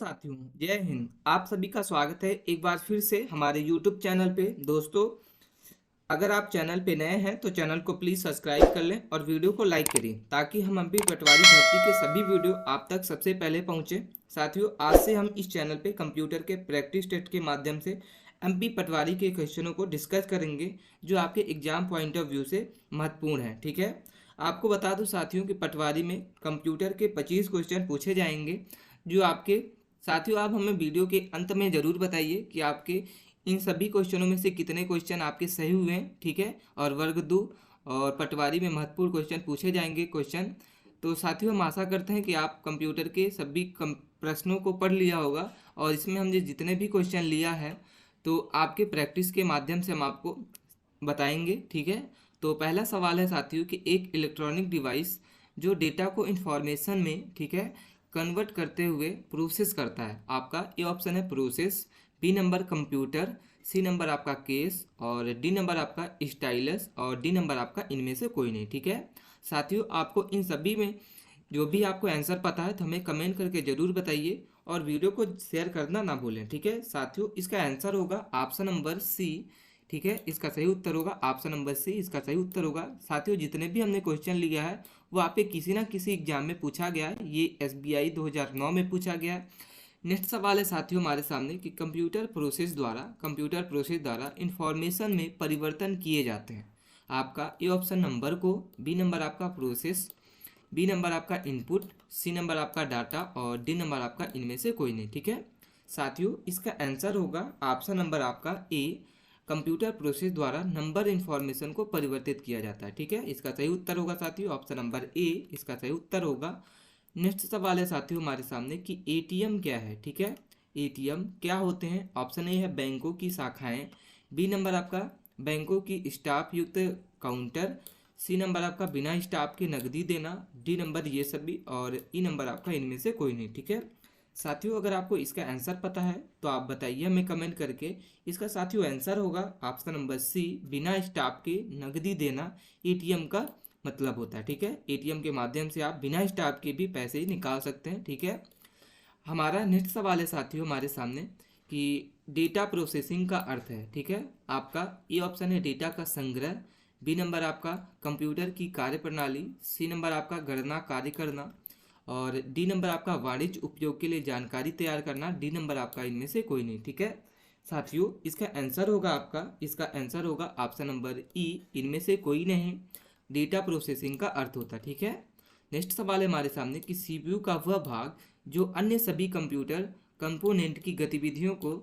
साथियों, जय हिंद। आप सभी का स्वागत है एक बार फिर से हमारे यूट्यूब चैनल पे। दोस्तों, अगर आप चैनल पे नए हैं तो चैनल को प्लीज़ सब्सक्राइब कर लें और वीडियो को लाइक करें ताकि हम एमपी पटवारी भर्ती के सभी वीडियो आप तक सबसे पहले पहुंचे। साथियों, आज से हम इस चैनल पे कंप्यूटर के प्रैक्टिस टेस्ट के माध्यम से एमपी पटवारी के क्वेश्चनों को डिस्कस करेंगे जो आपके एग्जाम पॉइंट ऑफ व्यू से महत्वपूर्ण है। ठीक है, आपको बता दूं साथियों कि पटवारी में कंप्यूटर के 25 क्वेश्चन पूछे जाएंगे जो आपके साथियों, आप हमें वीडियो के अंत में ज़रूर बताइए कि आपके इन सभी क्वेश्चनों में से कितने क्वेश्चन आपके सही हुए हैं। ठीक है, और वर्ग 2 और पटवारी में महत्वपूर्ण क्वेश्चन पूछे जाएंगे क्वेश्चन। तो साथियों, हम आशा करते हैं कि आप कंप्यूटर के सभी प्रश्नों को पढ़ लिया होगा और इसमें हमने जितने भी क्वेश्चन लिया है तो आपके प्रैक्टिस के माध्यम से हम आपको बताएंगे। ठीक है, तो पहला सवाल है साथियों कि एक इलेक्ट्रॉनिक डिवाइस जो डेटा को इंफॉर्मेशन में, ठीक है, कन्वर्ट करते हुए प्रोसेस करता है। आपका ए ऑप्शन है process, B number computer, C number आपका केस और डी नंबर आपका स्टाइलस और डी नंबर आपका इनमें से कोई नहीं। ठीक है साथियों, आपको इन सभी में जो भी आपको आंसर पता है तो हमें कमेंट करके ज़रूर बताइए और वीडियो को शेयर करना ना भूलें। ठीक है साथियों, इसका आंसर होगा ऑप्शन नंबर सी। ठीक है, इसका सही उत्तर होगा ऑप्शन नंबर सी, इसका सही उत्तर होगा। साथियों, जितने भी हमने क्वेश्चन लिया है वो आपके किसी ना किसी एग्जाम में पूछा गया है। ये एसबीआई 2009 में पूछा गया है। नेक्स्ट सवाल है साथियों हमारे सामने कि कंप्यूटर प्रोसेस द्वारा इंफॉर्मेशन में परिवर्तन किए जाते हैं। आपका ए ऑप्शन नंबर को, बी नंबर आपका प्रोसेस, बी नंबर आपका इनपुट, सी नंबर आपका डाटा और डी नंबर आपका इनमें से कोई नहीं। ठीक है साथियों, इसका आंसर होगा ऑप्शन नंबर आपका ए, कंप्यूटर प्रोसेस द्वारा नंबर इन्फॉर्मेशन को परिवर्तित किया जाता है। ठीक है, इसका सही उत्तर होगा साथियों ऑप्शन नंबर ए, इसका सही उत्तर होगा। नेक्स्ट सवाल है साथियों हमारे सामने कि एटीएम क्या है। ठीक है, एटीएम क्या होते हैं। ऑप्शन ए है बैंकों की शाखाएं, बी नंबर आपका बैंकों की स्टाफ युक्त काउंटर, सी नंबर आपका बिना स्टाफ के नकदी देना, डी नंबर ये सभी और ई नंबर आपका इनमें से कोई नहीं। ठीक है साथियों, अगर आपको इसका आंसर पता है तो आप बताइए हमें कमेंट करके। इसका साथियों आंसर होगा ऑप्शन नंबर सी, बिना स्टाफ के नकदी देना एटीएम का मतलब होता है। ठीक है, एटीएम के माध्यम से आप बिना स्टाफ के भी पैसे निकाल सकते हैं। ठीक है, हमारा नेक्स्ट सवाल है साथियों हमारे सामने कि डेटा प्रोसेसिंग का अर्थ है। ठीक है, आपका ए ऑप्शन है डेटा का संग्रह, बी नंबर आपका कंप्यूटर की कार्यप्रणाली, सी नंबर आपका गणना कार्य करना और डी नंबर आपका वाणिज्य उपयोग के लिए जानकारी तैयार करना, डी नंबर आपका इनमें से कोई नहीं। ठीक है साथियों, इसका आंसर होगा ऑप्शन नंबर ई, इनमें से कोई नहीं डेटा प्रोसेसिंग का अर्थ होता है। ठीक है, नेक्स्ट सवाल है हमारे सामने कि सीपीयू का वह भाग जो अन्य सभी कंप्यूटर कंपोनेंट की गतिविधियों को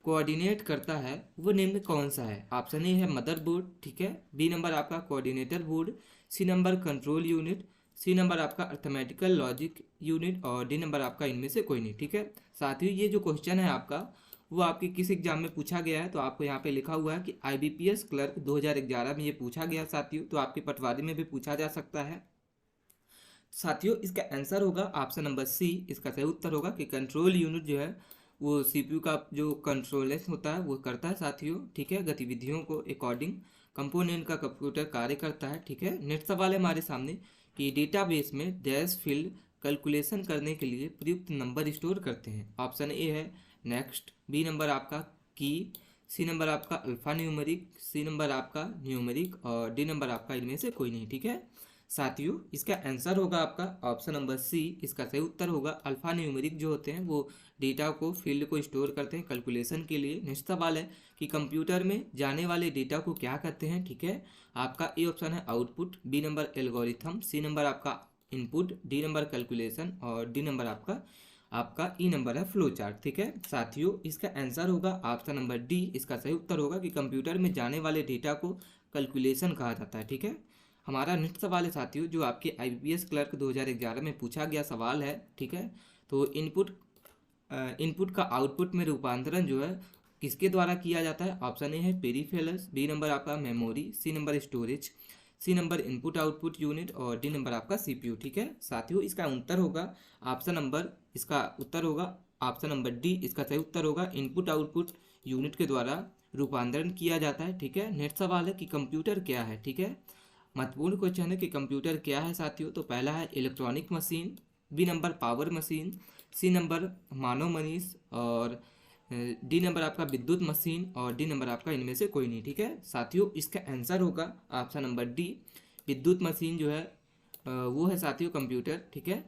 कोऑर्डिनेट करता है वो निम्न कौन सा है। ऑप्शन ए है मदरबोर्ड, ठीक है, बी नंबर आपका coordinator board, C number control unit, C number आपका अर्थमेटिकल लॉजिक यूनिट और डी नंबर आपका इनमें से कोई नहीं। ठीक है साथियों, ये जो क्वेश्चन है आपका वो आपके किस एग्जाम में पूछा गया है तो आपको यहाँ पे लिखा हुआ है कि आईबीपीएस क्लर्क 2011 में ये पूछा गया साथियों, तो आपकी पटवारी में भी पूछा जा सकता है। साथियों, इसका आंसर होगा ऑप्शन नंबर सी, इसका सही उत्तर होगा कि कंट्रोल यूनिट जो है वो सीपीयू का जो कंट्रोलेंस होता है वो करता है साथियों। ठीक है, गतिविधियों को अकॉर्डिंग कंपोनेंट का कंप्यूटर कार्य करता है। ठीक है, नेक्स्ट सवाल है हमारे सामने कि डेटाबेस में डैश फील्ड कैलकुलेशन करने के लिए प्रयुक्त नंबर स्टोर करते हैं। ऑप्शन ए है नेक्स्ट, बी नंबर आपका की, सी नंबर आपका अल्फा न्यूमेरिक, सी नंबर आपका न्यूमेरिक और डी नंबर आपका इनमें से कोई नहीं। ठीक है साथियों, इसका आंसर होगा आपका ऑप्शन नंबर सी, इसका सही उत्तर होगा अल्फा न्यूमेरिक जो होते हैं वो डेटा को फील्ड को स्टोर करते हैं कैलकुलेशन के लिए। नेक्स्ट सवाल है कि कंप्यूटर में जाने वाले डेटा को क्या कहते हैं। ठीक है, आपका ए ऑप्शन है output, B number algorithm, C number आपका इनपुट, डी नंबर कैलकुलेशन और डी नंबर आपका ई नंबर है फ्लो चार्ट। ठीक है साथियों, इसका आंसर होगा ऑप्शन नंबर डी, इसका सही उत्तर होगा कि कंप्यूटर में जाने वाले डेटा को कैलकुलेशन कहा जाता है। ठीक है, हमारा नेक्स्ट सवाल है साथियों जो आपके आईबीपीएस क्लर्क 2011 में पूछा गया सवाल है। ठीक है, तो इनपुट का आउटपुट में रूपांतरण जो है किसके द्वारा किया जाता है। ऑप्शन ए है पेरीफेरल्स, बी नंबर आपका memory, C number storage, C number input output unit और डी नंबर आपका सीपीयू। ठीक है साथियों, इसका उत्तर होगा ऑप्शन नंबर डी, इसका सही उत्तर होगा इनपुट आउटपुट यूनिट के द्वारा रूपांतरण किया जाता है। ठीक है, नेक्स्ट सवाल है कि कंप्यूटर क्या है। ठीक है, महत्वपूर्ण क्वेश्चन है कि कंप्यूटर क्या है साथियों। तो पहला है electronic machine, B number power machine, C number मानव मनीष, और डी नंबर आपका विद्युत मशीन, और डी नंबर आपका इनमें से कोई नहीं। ठीक है साथियों, इसका आंसर होगा ऑप्शन नंबर डी, विद्युत मशीन जो है वो है साथियों कंप्यूटर। ठीक है,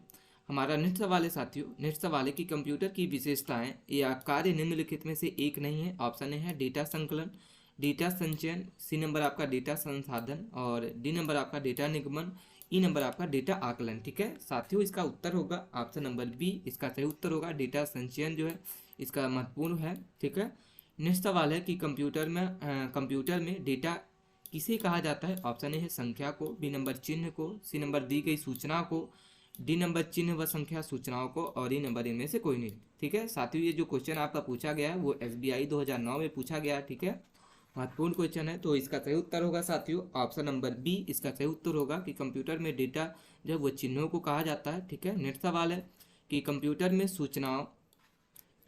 हमारा नेक्स्ट सवाल है साथियों, नेक्स्ट सवाल है कि कंप्यूटर की विशेषताएं या कार्य निम्नलिखित में से एक नहीं है। ऑप्शन ए है डेटा संकलन, डेटा संचयन, सी नंबर आपका डेटा संसाधन, और डी नंबर आपका डेटा निगमन, ई नंबर आपका डेटा आकलन। ठीक है साथियों, इसका उत्तर होगा ऑप्शन नंबर बी, इसका सही उत्तर होगा डेटा संचयन जो है इसका महत्वपूर्ण है। ठीक है, नेक्स्ट सवाल है कि कंप्यूटर में डेटा किसे कहा जाता है। ऑप्शन ए है संख्या को, बी नंबर चिन्ह को, सी नंबर दी गई सूचना को, डी नंबर चिन्ह व संख्या सूचनाओं को, और ई नंबर इनमें से कोई नहीं। ठीक है साथियों, ये जो क्वेश्चन आपका पूछा गया है वो SBI 2009 में पूछा गया है। ठीक है, महत्वपूर्ण क्वेश्चन है, तो इसका सही उत्तर होगा साथियों ऑप्शन नंबर बी, इसका सही उत्तर होगा कि कंप्यूटर में डेटा जब वो चिन्हों को कहा जाता है। ठीक है, नेक्स्ट सवाल है कि कंप्यूटर में सूचनाओं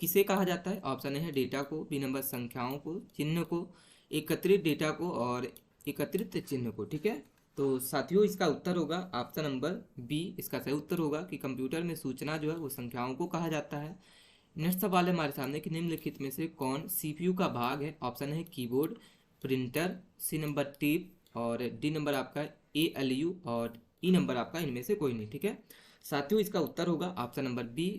किसे कहा जाता है। ऑप्शन ए है डेटा को, बी नंबर संख्याओं को, चिन्ह को, एकत्रित डेटा को, और एकत्रित चिन्ह को। ठीक है, तो साथियों इसका उत्तर होगा ऑप्शन नंबर बी, इसका सही उत्तर होगा कि कंप्यूटर में सूचना जो है वो संख्याओं को कहा जाता है। नेक्स्ट सवाल है हमारे सामने कि निम्नलिखित में से कौन CPU का भाग है। ऑप्शन है keyboard, printer, C number tape, और डी नंबर आपका ALU, और ई नंबर आपका इनमें से कोई नहीं। ठीक है साथियों, इसका उत्तर होगा ऑप्शन नंबर बी।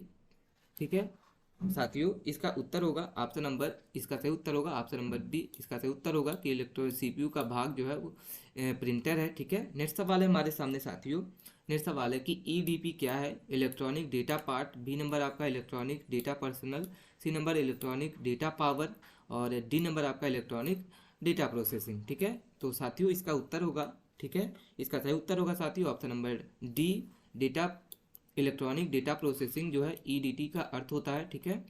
ठीक है साथियों, इसका उत्तर होगा ऑप्शन नंबर, इसका सही उत्तर होगा ऑप्शन नंबर डी, इसका सही उत्तर होगा कि इलेक्ट्रॉनिक CPU का भाग जो है वो प्रिंटर है। ठीक है, नेक्स्ट सवाल है हमारे सामने साथियों, नेक्स्ट सवाल है कि EDP क्या है। Electronic data part, B number आपका electronic data personal, C number electronic data power, और डी नंबर आपका इलेक्ट्रॉनिक डेटा प्रोसेसिंग। ठीक है, तो साथियों इसका उत्तर होगा, ठीक है, इसका सही उत्तर होगा साथियों option number D, data electronic data processing जो है EDT का अर्थ होता है। ठीक है,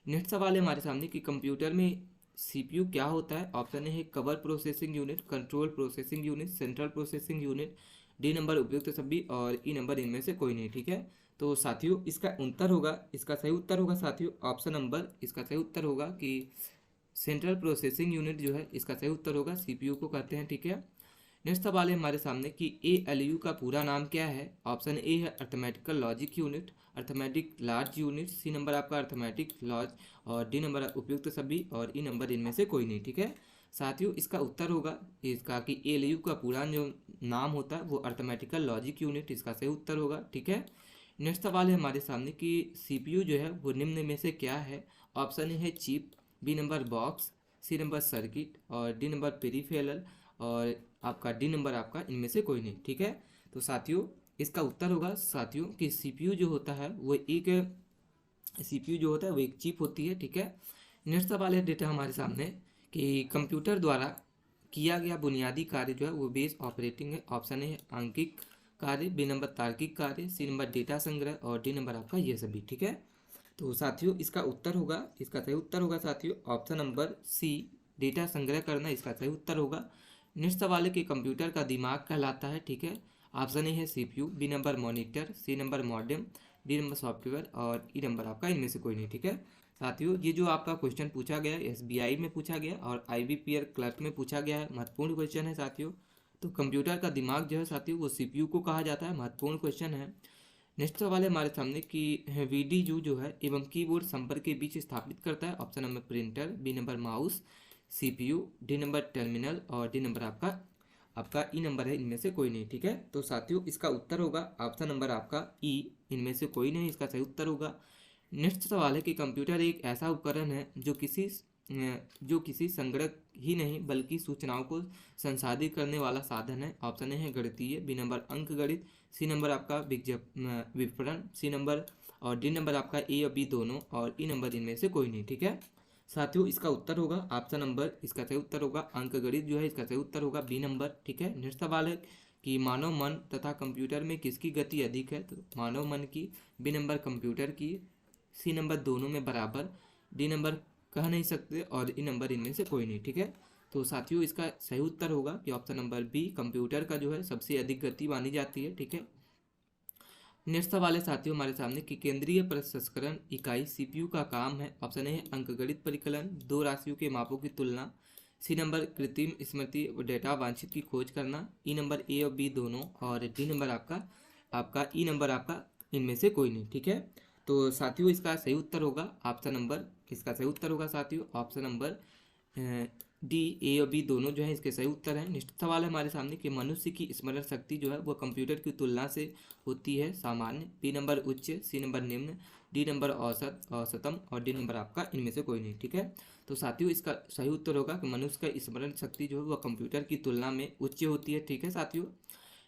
नेक्स्ट सवाल है हमारे सामने कि कंप्यूटर में CPU क्या होता है। ऑप्शन ए है cover processing unit, control processing unit, central processing unit, D number उपयुक्त सभी, और ई नंबर इनमें से कोई नहीं। ठीक है, तो साथियों इसका उत्तर होगा, इसका सही उत्तर होगा साथियों ऑप्शन नंबर, इसका सही उत्तर होगा कि सेंट्रल प्रोसेसिंग यूनिट जो है इसका सही उत्तर होगा, CPU को कहते हैं। ठीक है, नेक्स्ट सवाल है हमारे सामने कि ALU का पूरा नाम क्या है। ऑप्शन ए है arithmetical logic unit, arithmetic large unit, C number आपका अर्थमेटिक लॉज, और डी नंबर उपयुक्त सभी, और ई नंबर इनमें से कोई नहीं। ठीक है साथियों, इसका उत्तर होगा इसका कि ALU का पूरा जो नाम होता है वो अर्थमेटिकल लॉजिक यूनिट, इसका सही उत्तर होगा। ठीक है, नेक्स्ट सवाल है हमारे सामने कि CPU जो है वो निम्न में से क्या है। ऑप्शन ए है chip, B number box, C number circuit, और डी नंबर पेरिफेरल, और आपका डी नंबर आपका इनमें से कोई नहीं। ठीक है, तो साथियों इसका उत्तर होगा साथियों कि CPU जो होता है वो एक चिप होती है। ठीक है, नेक्स्ट सवाल है डेटा हमारे सामने कि कंप्यूटर द्वारा किया गया बुनियादी कार्य जो है वो बेस ऑपरेटिंग है। ऑप्शन ए है आंकिक कार्य, बी नंबर तार्किक कार्य, सी नंबर डेटा संग्रह, और डी नंबर आपका ये सभी। ठीक है, तो साथियों इसका उत्तर होगा, इसका सही उत्तर होगा साथियों ऑप्शन नंबर सी, डेटा संग्रह करना, इसका सही उत्तर होगा। नेक्स्ट सवाल है कि कंप्यूटर का दिमाग कहलाता है। ठीक है, ऑप्शन ए है CPU, B number monitor, C number modem, D number software, और ई नंबर आपका इनमें से कोई नहीं। ठीक है साथियों, ये जो आपका क्वेश्चन पूछा गया है SBI में पूछा गया और IBPR क्लर्क में पूछा गया है, महत्वपूर्ण क्वेश्चन है साथियों। तो कंप्यूटर का दिमाग जो है साथियों वो CPU को कहा जाता है, महत्वपूर्ण क्वेश्चन है। नेक्स्ट सवाल है हमारे सामने कि VDU जो है एवं कीबोर्ड संपर्क के बीच स्थापित करता है। Option number printer, B number mouse, CPU, D number terminal, और डी नंबर आपका ई नंबर है, इनमें से कोई नहीं। ठीक है, तो साथियों इसका उत्तर होगा ऑप्शन नंबर आपका ई, इनमें से कोई नहीं, इसका सही उत्तर होगा। नेक्स्ट सवाल है कि कंप्यूटर एक ऐसा उपकरण है जो किसी संगणक ही नहीं बल्कि सूचनाओं को संसाधित करने वाला साधन है। ऑप्शन ए है गणितीय, बी नंबर अंक गणित, सी नंबर आपका विपणन, सी नंबर और डी नंबर आपका ए और बी दोनों, और ई नंबर इनमें से कोई नहीं। ठीक है साथियों, इसका उत्तर होगा ऑप्शन नंबर, इसका सही उत्तर होगा अंक गणित जो है, इसका सही उत्तर होगा बी नंबर। ठीक है, नेक्स्ट सवाल है कि मानव मन तथा कंप्यूटर में किसकी गति अधिक है। तो मानव मन की, बी नंबर कंप्यूटर की, सी नंबर दोनों में बराबर, डी नंबर कह नहीं सकते, और ई नंबर इनमें से कोई नहीं। ठीक है, तो साथियों इसका सही उत्तर होगा कि ऑप्शन नंबर बी, कंप्यूटर का जो है सबसे अधिक गति मानी जाती है। ठीक है, नेक्स्ट सवाल है साथियों हमारे सामने कि केंद्रीय प्रसंस्करण इकाई CPU का काम है। ऑप्शन ए है अंकगणित परिकलन, दो राशियों के मापों की तुलना, सी नंबर कृत्रिम स्मृति और डेटा वांछित की खोज करना, ई नंबर ए और बी दोनों, और डी नंबर आपका ई नंबर आपका इनमें से कोई नहीं। ठीक है, तो साथियों इसका सही उत्तर होगा ऑप्शन नंबर, इसका सही उत्तर होगा साथियों ऑप्शन नंबर डी। ए और बी दोनों जो है इसके सही उत्तर हैं। नेक्स्ट सवाल है हमारे सामने कि मनुष्य की स्मरण शक्ति जो है वो कंप्यूटर की तुलना से होती है सामान्य, बी नंबर उच्च, सी नंबर निम्न, डी नंबर औसत औसतम और डी नंबर आपका इनमें से कोई नहीं। ठीक है, तो साथियों इसका सही उत्तर होगा कि मनुष्य का स्मरण शक्ति जो है वह कंप्यूटर की तुलना में उच्च होती है। ठीक है साथियों,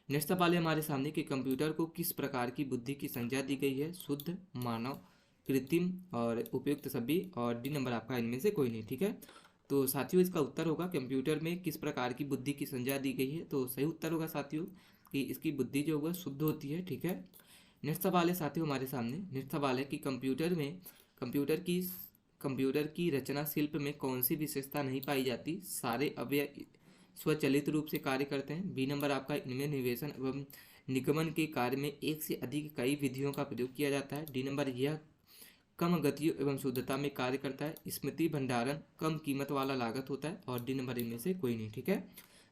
नेक्स्ट सवाल है हमारे सामने कि कंप्यूटर को किस प्रकार की बुद्धि की संज्ञा दी गई है, शुद्ध, मानव, कृत्रिम और उपयुक्त सभी, और डी नंबर आपका इनमें से कोई नहीं। ठीक है, तो साथियों इसका उत्तर होगा कंप्यूटर में किस प्रकार की बुद्धि की संज्ञा दी गई है, तो सही उत्तर होगा साथियों कि इसकी बुद्धि जो होगा शुद्ध होती है। ठीक है, नेक्स्ट सवाल है साथियों हमारे सामने, नेक्स्ट सवाल है कि कंप्यूटर की रचना शिल्प में कौन सी विशेषता नहीं पाई जाती, सारे अवयव स्वचालित रूप से कार्य करते हैं, बी नंबर आपका इनमें निवेशन एवं निगमन के कार्य में एक से अधिक कई विधियों का प्रयोग किया जाता है, डी नंबर यह कम गतियों एवं शुद्धता में कार्य करता है, स्मृति भंडारण कम कीमत वाला लागत होता है, और डी नंबर इनमें से कोई नहीं। ठीक है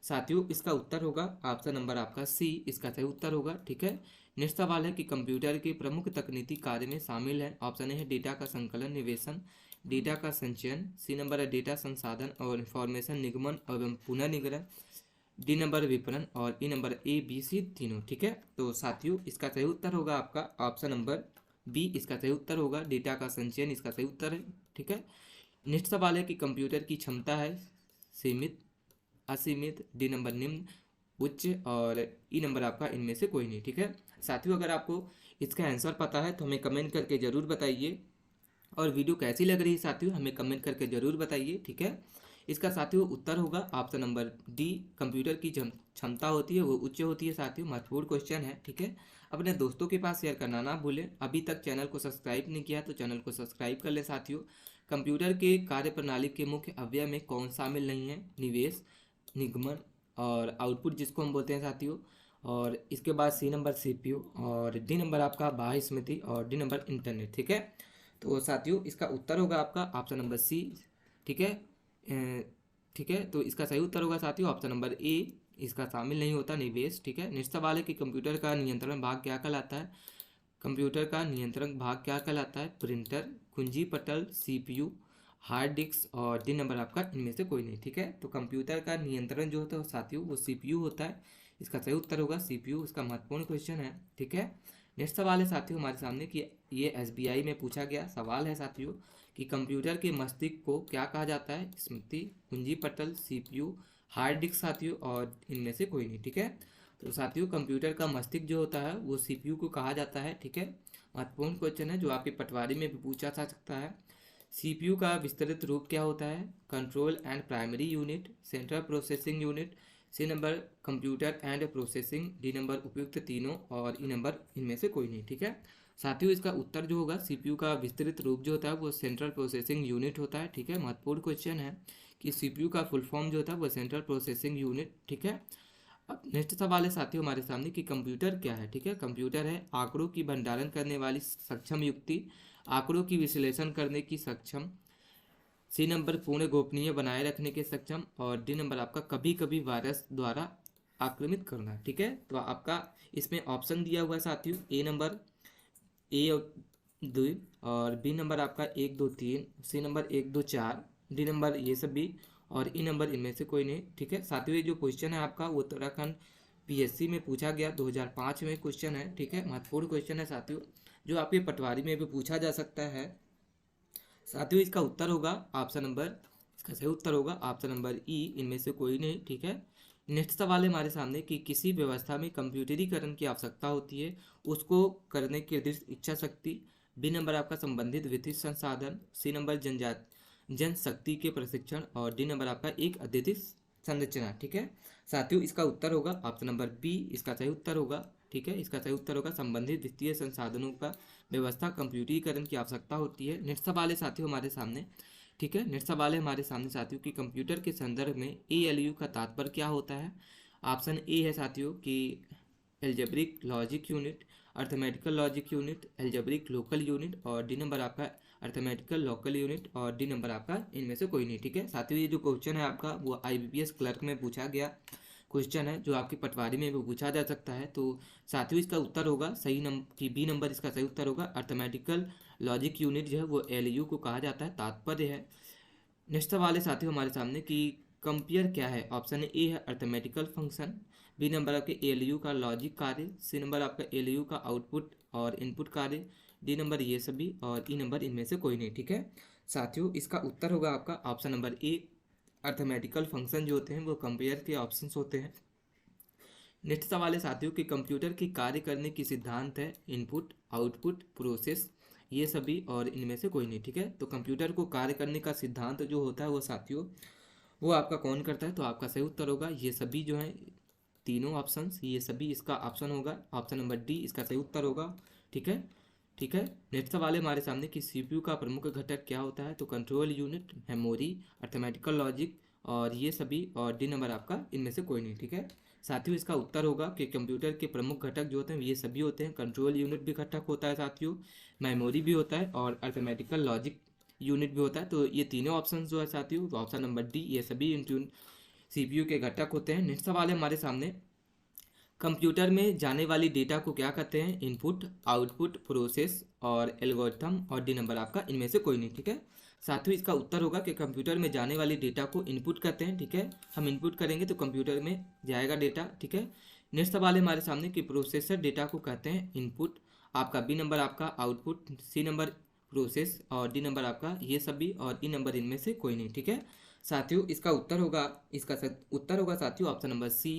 साथियों, इसका उत्तर होगा ऑप्शन नंबर आपका सी, इसका सही उत्तर होगा। ठीक है, नेक्स्ट सवाल है कि कंप्यूटर के प्रमुख तकनीकी कार्य में शामिल है, ऑप्शन ए है डेटा का संकलन निवेशन, डेटा का संचयन, सी नंबर है डेटा संसाधन और इंफॉर्मेशन निगमन एवं पुनर्निग्रह, डी नंबर विपणन और E number A B C तीनों। ठीक है, तो साथियों इसका सही उत्तर होगा आपका ऑप्शन नंबर बी, इसका सही उत्तर होगा डेटा का संचयन, इसका सही उत्तर है। ठीक है, नेक्स्ट सवाल है कि कंप्यूटर की क्षमता है सीमित, असीमित, डी नंबर निम्न, उच्च और ई नंबर आपका इनमें से कोई नहीं। ठीक है साथियों, अगर आपको इसका आंसर पता है तो हमें कमेंट करके ज़रूर बताइए, और वीडियो कैसी लग रही है साथियों हमें कमेंट करके ज़रूर बताइए। ठीक है, इसका साथियों उत्तर होगा ऑप्शन नंबर डी, कंप्यूटर की क्षमता होती है वो उच्च होती है। साथियों महत्वपूर्ण क्वेश्चन है। ठीक है, अपने दोस्तों के पास शेयर करना ना भूलें। अभी तक चैनल को सब्सक्राइब नहीं किया तो चैनल को सब्सक्राइब कर ले। साथियों कंप्यूटर के कार्यप्रणाली के मुख्य अवयव में कौन शामिल नहीं है, निवेश, निगमन और आउटपुट जिसको हम बोलते हैं साथियों, और इसके बाद सी नंबर सीपीयू और डी नंबर आपका बाह्य स्मृति और डी नंबर इंटरनेट। ठीक है, तो साथियों इसका उत्तर होगा आपका ऑप्शन नंबर सी। ठीक है, ठीक है, तो इसका सही उत्तर होगा साथियों ऑप्शन नंबर ए, इसका शामिल नहीं होता निवेश। ठीक है, नेक्स्ट सवाल है कि कंप्यूटर का नियंत्रण भाग क्या कहलाता है, कंप्यूटर का नियंत्रण भाग क्या कहलाता है, प्रिंटर, कुंजी पटल, सीपीयू, हार्ड डिस्क और डी नंबर आपका इनमें से कोई नहीं। ठीक है, तो कंप्यूटर का नियंत्रण जो होता है साथियों वो सीपीयू होता है, इसका सही उत्तर होगा सीपीयू, इसका महत्वपूर्ण क्वेश्चन है। ठीक है, नेक्स्ट सवाल है साथियों हमारे सामने कि ये एसबीआई में पूछा गया सवाल है साथियों कि कंप्यूटर के मस्तिष्क को क्या कहा जाता है, स्मृति, कुंजी पटल, सीपीयू, हार्ड डिस्क साथियों और इनमें से कोई नहीं। ठीक है, तो साथियों कंप्यूटर का मस्तिष्क जो होता है वो सीपीयू को कहा जाता है। ठीक है, महत्वपूर्ण क्वेश्चन है जो आपकी पटवारी में भी पूछा जा सकता है। सीपीयू का विस्तृत रूप क्या होता है, control and primary unit, central processing unit, C number computer and processing, D number उपयुक्त तीनों और ई नंबर इनमें से कोई नहीं। ठीक है साथियों, इसका उत्तर जो होगा सीपीयू का विस्तृत रूप जो होता है वो सेंट्रल प्रोसेसिंग यूनिट होता है। ठीक है, महत्वपूर्ण क्वेश्चन है कि सीपीयू का फुल फॉर्म जो होता है वो सेंट्रल प्रोसेसिंग यूनिट। ठीक है, अब नेक्स्ट सवाल है साथियों हमारे सामने कि कंप्यूटर क्या है। ठीक है, कंप्यूटर है आंकड़ों की भंडारण करने वाली सक्षम युक्ति, आंकड़ों की विश्लेषण करने की सक्षम, सी नंबर पूर्ण गोपनीय बनाए रखने के सक्षम और डी नंबर आपका कभी कभी वायरस द्वारा आक्रमित करना। ठीक है, तो आपका इसमें ऑप्शन दिया हुआ है साथियों, ए नंबर ए 2 और बी नंबर आपका 1 2 3, सी नंबर 1 2 4, डी नंबर ये सब भी और ई नंबर इनमें से कोई नहीं। ठीक है साथियों, ये जो क्वेश्चन है आपका वो उत्तराखंड पीएससी में पूछा गया 2005 में क्वेश्चन है। ठीक है, महत्वपूर्ण क्वेश्चन है साथियों जो आपके पटवारी में भी पूछा जा सकता है। साथियों इसका उत्तर होगा ऑप्शन नंबर, इसका सही उत्तर होगा ऑप्शन नंबर ई, इनमें से कोई नहीं। ठीक है, नेक्स्ट सवाल है हमारे सामने कि किसी व्यवस्था में कंप्यूटरीकरण की आवश्यकता होती है, उसको करने की दृष्टि इच्छा शक्ति, बी नंबर आपका संबंधित वित्तीय संसाधन, सी नंबर जनशक्ति के प्रशिक्षण और डी नंबर आपका एक अद्वितीय संरचना। ठीक है साथियों, इसका उत्तर होगा ऑप्शन नंबर बी, इसका सही उत्तर होगा। ठीक है, इसका सही उत्तर होगा संबंधित वित्तीय संसाधनों का व्यवस्था कंप्यूटरीकरण की आवश्यकता होती है। नेक्स्ट सवाल है साथियों हमारे सामने। ठीक है, नेक्स्ट सवाल है हमारे सामने साथियों कि कंप्यूटर के संदर्भ में ALU का तात्पर्य क्या होता है। ऑप्शन ए है साथियों कि algebraic logic unit, arithmetical logic unit, algebraic local unit और डी नंबर आपका अर्थमेटिकल लोकल यूनिट और डी नंबर आपका इनमें से कोई नहीं। ठीक है साथियों, ये जो क्वेश्चन है आपका वो IBPS क्लर्क में पूछा गया क्वेश्चन है जो आपकी पटवारी में वो पूछा जा सकता है। तो साथियों इसका उत्तर होगा सही नंबर की बी नंबर इसका सही उत्तर होगा। अर्थमेटिकल लॉजिक यूनिट जो है वो एलयू को कहा जाता है, तात्पर्य है। नेक्स्ट सवाल है साथियों हमारे सामने कि कंपेयर क्या है। ऑप्शन ए है अर्थमेटिकल फंक्शन, बी नंबर आपके एलयू का लॉजिक कार्य, सी नंबर आपका एलयू का आउटपुट और इनपुट कार्य, डी नंबर ये सभी और ई नंबर इनमें से कोई नहीं। ठीक है साथियों, इसका उत्तर होगा आपका option number A. Arithmetical function जो होते हैं वो कंपेयर के ऑप्शंस होते हैं। नेक्स्ट सवाल है साथियों कि कंप्यूटर की कार्य करने की सिद्धांत है इनपुट, आउटपुट, प्रोसेस, ये सभी और इनमें से कोई नहीं। ठीक है, तो कंप्यूटर को कार्य करने का सिद्धांत जो होता है वो साथियों वो आपका कौन करता है, तो आपका सही उत्तर होगा ये सभी जो हैं तीनों ऑप्शंस, ये सभी इसका ऑप्शन होगा, ऑप्शन नंबर डी इसका सही उत्तर होगा। ठीक है, ठीक है। नेक्स्ट सवाल है हमारे सामने कि सीपीयू का प्रमुख घटक क्या होता है, तो control unit, memory, arithmetical logic और ये सभी और डी नंबर आपका इनमें से कोई नहीं। ठीक है साथियों, इसका उत्तर होगा कि कंप्यूटर के प्रमुख घटक जो होते हैं ये सभी होते हैं। कंट्रोल यूनिट भी घटक होता है साथियों, मेमोरी भी होता है और अर्थमेटिकल लॉजिक यूनिट भी होता है। तो ये तीनों ऑप्शन जो है साथियों, तो ऑप्शन नंबर डी ये सभी सीपीयू के घटक होते हैं। नेक्स्ट सवाल है हमारे सामने, कंप्यूटर में जाने वाली डेटा को क्या कहते हैं, इनपुट, आउटपुट, प्रोसेस और एल्गोरिथम और डी नंबर आपका इनमें से कोई नहीं। ठीक है साथियों, इसका उत्तर होगा कि कंप्यूटर में जाने वाली डेटा को इनपुट कहते हैं। ठीक है, हम इनपुट करेंगे तो कंप्यूटर में जाएगा डेटा। ठीक है, नेक्स्ट सवाल है हमारे सामने कि प्रोसेसर डेटा को कहते हैं इनपुट, आपका बी नंबर आपका आउटपुट, सी नंबर प्रोसेस और डी नंबर आपका ये सभी और ई नंबर इनमें से कोई नहीं। ठीक है साथियों, इसका उत्तर होगा उत्तर होगा साथियों ऑप्शन नंबर सी,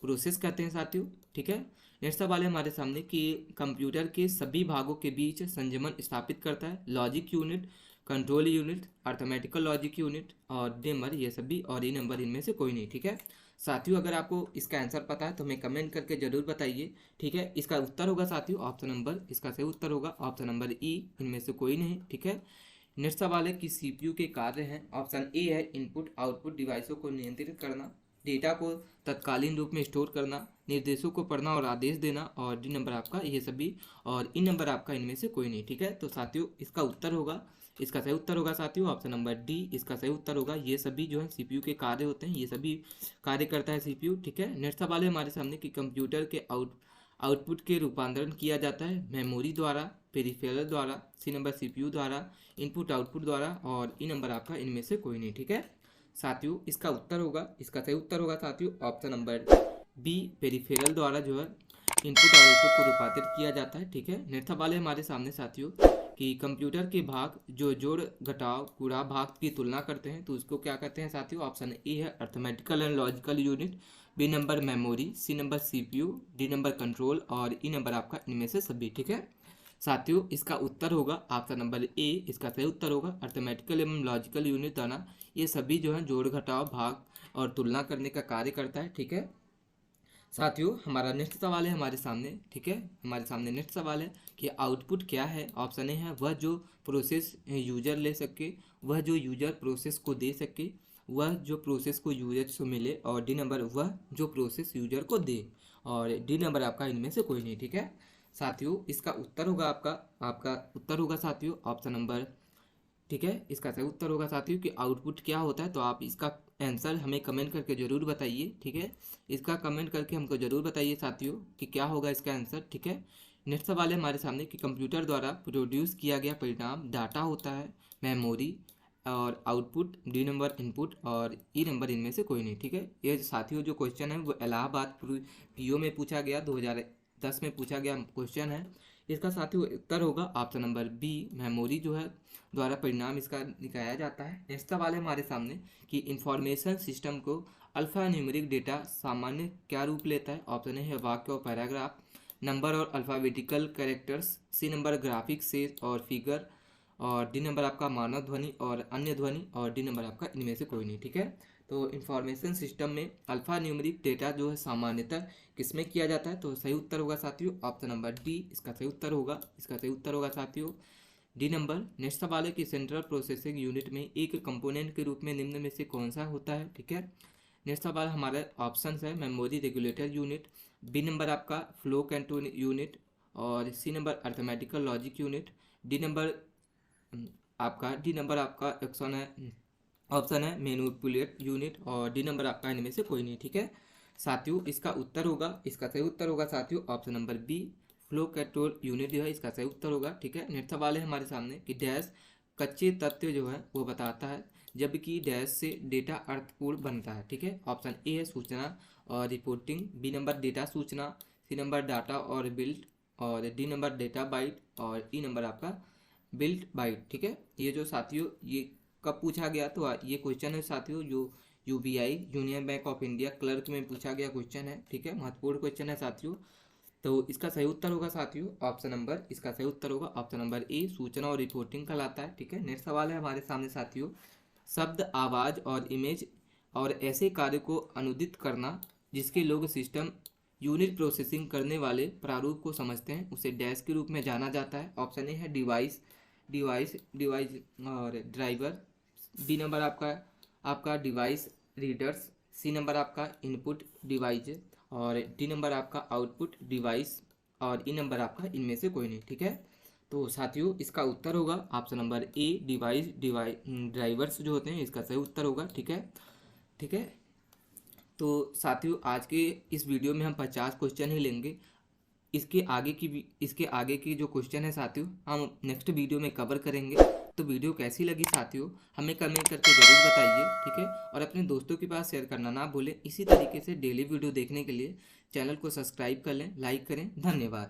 प्रोसेस कहते हैं साथियों। ठीक है, नेक्स्ट सवाल है हमारे सामने कि कंप्यूटर के सभी भागों के बीच संयमन स्थापित करता है, logic unit, control unit, arithmetical logic unit और डी नंबर ये सभी और ई नंबर इनमें से कोई नहीं। ठीक है साथियों, अगर आपको इसका आंसर पता है तो हमें कमेंट करके जरूर बताइए। ठीक है, इसका उत्तर होगा साथियों ऑप्शन नंबर इसका सही उत्तर होगा ऑप्शन नंबर ई, इनमें से कोई नहीं। ठीक है, नेक्स्ट सवाल है कि सीपीयू के कार्य हैं। ऑप्शन ए है इनपुट आउटपुट डिवाइसों को नियंत्रित करना, डेटा को तत्कालीन रूप में स्टोर करना, निर्देशों को पढ़ना और आदेश देना और डी नंबर आपका ये सभी और ई नंबर आपका इनमें से कोई नहीं। ठीक है, तो साथियों इसका उत्तर होगा इसका सही उत्तर होगा साथियों ऑप्शन नंबर डी इसका सही उत्तर होगा। ये सभी जो है सीपीयू के कार्य होते हैं, ये सभी कार्य करता है सीपीयू। ठीक है, नेक्स्ट सवाल है हमारे सामने कि कंप्यूटर के आउटपुट के रूपांतरण किया जाता है मेमोरी द्वारा, पेरिफेरल द्वारा, सी नंबर सीपीयू द्वारा, इनपुट आउटपुट द्वारा और ई नंबर आपका इनमें से कोई नहीं। ठीक है साथियों, इसका सही उत्तर होगा साथियों ऑप्शन नंबर बी, पेरिफेरल द्वारा जो है इनपुट और आउटपुट को रूपांतरित किया जाता है। ठीक है, नेक्स्ट सवाल है हमारे सामने साथियों कि कंप्यूटर के भाग जो जोड़ घटाव गुणा भाग की तुलना करते हैं तो उसको क्या कहते हैं साथियों। ऑप्शन ए है arithmetical and logical unit, B number memory, C number CPU, D number control और ई नंबर आपका इनमें से सभी। ठीक है साथियों, इसका उत्तर होगा ऑप्शन नंबर ए इसका सही उत्तर होगा अर्थमेटिकल एवं लॉजिकल यूनिट द्वारा ये सभी जो है जोड़ घटाव भाग और तुलना करने का कार्य करता है। ठीक है साथियों, हमारा नेक्स्ट सवाल है हमारे सामने। ठीक है, हमारे सामने नेक्स्ट सवाल है कि आउटपुट क्या है। ऑप्शन ए है वह जो प्रोसेस यूजर ले सके, वह जो यूजर प्रोसेस को दे सके, वह जो प्रोसेस को यूजर से मिले और डी नंबर वह जो प्रोसेस यूजर को दे और डी नंबर आपका इनमें से कोई नहीं। ठीक है साथियों, इसका उत्तर होगा आपका उत्तर होगा साथियों ऑप्शन नंबर, ठीक है इसका सही उत्तर होगा साथियों कि आउटपुट क्या होता है। तो आप इसका आंसर हमें कमेंट करके ज़रूर बताइए। ठीक है, इसका कमेंट करके हमको ज़रूर बताइए साथियों कि क्या होगा इसका आंसर। ठीक है, नेक्स्ट सवाल है हमारे सामने कि कंप्यूटर द्वारा प्रोड्यूस किया गया परिणाम डाटा होता है, मेमोरी और आउटपुट, डी नंबर इनपुट और ई नंबर इनमें से कोई नहीं। ठीक है, ये साथियों जो क्वेश्चन है वो इलाहाबाद पीओ में पूछा गया, 2010 में पूछा गया क्वेश्चन है। इसका साथियों उत्तर होगा ऑप्शन नंबर बी, मेमोरी जो है द्वारा परिणाम इसका निकाला जाता है। नेक्स्ट सवाल है हमारे सामने कि इंफॉर्मेशन सिस्टम को अल्फा न्यूमेरिक डेटा सामान्य क्या रूप लेता है। ऑप्शन ए है वाक्य और पैराग्राफ, नंबर और alphabetical characters, C number graphic से और फिगर और डी नंबर आपका मानव ध्वनि और अन्य ध्वनि और डी नंबर आपका इनमें से कोई नहीं। ठीक है, तो इंफॉर्मेशन सिस्टम में अल्फा न्यूमेरिक डेटा जो है सामान्यतः किसमें किया जाता है, तो सही उत्तर होगा साथियों ऑप्शन नंबर डी इसका सही उत्तर होगा साथियों डी नंबर। नेक्स्ट सवाल है कि सेंट्रल प्रोसेसिंग यूनिट में एक कंपोनेंट के रूप में निम्न में से कौन सा होता है। ठीक है, नेक्स्ट सवाल हमारे ऑप्शन है memory regulator unit, B number आपका फ्लो कंट्रोल यूनिट और C number arithmetical logic unit, D number आपका ऑप्शन है मैनिपुलेट यूनिट और डी नंबर आपका इनमें से कोई नहीं। ठीक है साथियों इसका उत्तर होगा, इसका सही उत्तर होगा साथियों option number B, flow control unit जो है इसका सही उत्तर होगा। ठीक है, नेक्स्ट सवाल है हमारे सामने कि डैश कच्चे तत्व जो है वो बताता है जबकि डैश से डेटा अर्थपूर्ण बनता है। ठीक है, ऑप्शन ए है सूचना और रिपोर्टिंग, बी नंबर डेटा सूचना, सी नंबर डाटा और बिल्ट, और डी नंबर डेटा बाइट, और ई नंबर आपका बिल्ट बाइट। ठीक है, ये जो साथियों ये कब पूछा गया, तो ये क्वेश्चन है साथियों जो UBI union bank of India clerk में पूछा गया क्वेश्चन है। ठीक है, महत्वपूर्ण क्वेश्चन है साथियों। तो इसका सही उत्तर होगा साथियों ऑप्शन नंबर, इसका सही उत्तर होगा ऑप्शन नंबर ए, सूचना और रिपोर्टिंग कहलाता है। ठीक है, नेक्स्ट सवाल है हमारे सामने साथियों, शब्द, आवाज और इमेज और ऐसे कार्य को अनुदित करना जिसके लोग सिस्टम यूनिट प्रोसेसिंग करने वाले प्रारूप को समझते हैं उसे डैश के रूप में जाना जाता है। ऑप्शन ए है डिवाइस, डिवाइस और ड्राइवर, बी नंबर आपका डिवाइस रीडर्स, सी नंबर आपका इनपुट डिवाइस, और डी नंबर आपका आउटपुट डिवाइस, और ई नंबर आपका इनमें से कोई नहीं। ठीक है, तो साथियों इसका उत्तर होगा option number A, device drivers जो होते हैं इसका सही उत्तर होगा। ठीक है, ठीक है, तो साथियों आज के इस वीडियो में हम 50 क्वेश्चन ही लेंगे। इसके आगे की जो क्वेश्चन है साथियों हम नेक्स्ट वीडियो में कवर करेंगे। तो वीडियो कैसी लगी साथियों हमें कमेंट करके ज़रूर बताइए। ठीक है, और अपने दोस्तों के पास शेयर करना ना भूलें। इसी तरीके से डेली वीडियो देखने के लिए चैनल को सब्सक्राइब कर लें, लाइक करें। धन्यवाद।